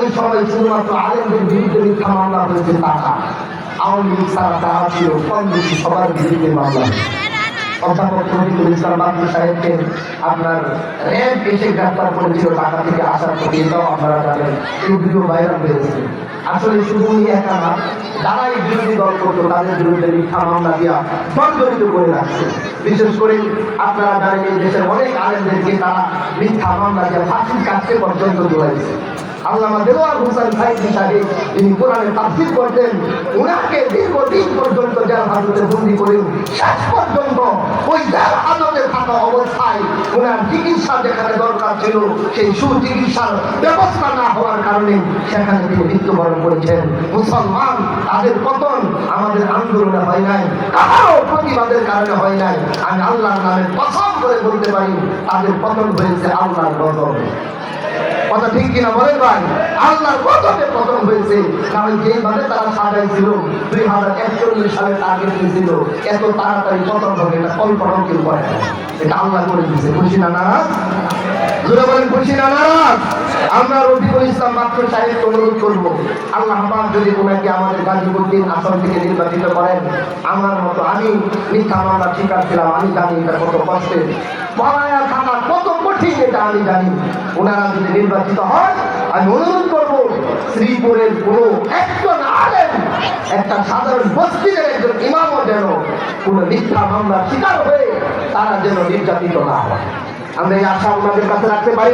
ওই সময় শুধুমাত্র আলেমদের বিরুদ্ধে মিথ্যা মামলা হয়েছে টাকা, আওয়ামী লীগ সারা টাকা ছিল কম বেশি সবার বিরুদ্ধে মামলা। অধ্যাপক শহীদুল ইসলাম বাচ্চু সাহেবকে আপনার র্যাব এসে গ্রেফতার করেছিল টাকা থেকে আসার পথে, এটাও আপনারা জানেন, এই ভিডিও ভাইরাল হয়েছে। আসলে শুধু উনি একা না, যারা এই বিরোধী দল করতো তাদের বিরুদ্ধে মিথ্যা মামলা দিয়া জর্জরিত করে রাখছে। বিশেষ করে আপনারা জানেন এই দেশের অনেক আলেমদেরকে তারা মিথ্যা মামলা দিয়া ফাঁসির কাছে পর্যন্ত দৌড়াইছে। আল্লামা দেওয়ার হোসেন সাইদি সাহেব তিনি কোরআনের তাফসীর করতেন, উনাকে দীর্ঘদিন পর্যন্ত জেল হাজতে বন্দী করে শেষ পর্যন্ত ওই জেল হাজতে থাকা অবস্থায় উনার চিকিৎসা যেখানে দরকার ছিল সেই সুচিকিৎসার ব্যবস্থা না হওয়ার কারণে সেখানে তিনি মৃত্যুবরণ করেছেন। মুসলমান, তাদের পতন আমাদের আন্দোলনে হয় নাই, কারো প্রতিবাদের কারণে হয় নাই। আমি আল্লাহর নামে কসম করে বলতে পারি তাদের পতন হয়েছে আল্লাহর গজবে। কথা ঠিক কিনা বলেন ভাই? আল্লাহর গজবে পতন হয়েছে। কারণ যেইভাবে তারা সাজাইছিল 2041 সালে টার্গেট দিয়েছিল, এত তাড়াতাড়ি পতন হবে এটা কল্পনাও কেউ করে না। এটা আল্লাহ করে দিয়েছে। খুশি না নারাজ? জোরে বলেন খুশি না নারাজ? আমরা রফিকুল ইসলাম বাচ্চু সাহেবকে অনুরোধ করবো, আল্লাহ পাক যদি ওনাকে আমাদের গাজীপুরদিন আসন থেকে নির্বাচিত করেন, আমার মতো আমি মিথ্যা মামলা শিকার ছিলাম, আমি জানি এটা কত কষ্টের, পলায়া থাকা কত কঠিন এটা আমি জানি। ওনারা যদি নির্বাচিত হয়, আমি অনুরোধ করবো শ্রীপুরের কোনো একজন আলেম, একটা সাধারণ মসজিদের একজন ইমামও যেন কোনো মিথ্যা মামলা শিকার হয়ে তারা যেন নির্যাতিত না হয়। আমরা এই আশা ওনাদের কাছে রাখতে পারি।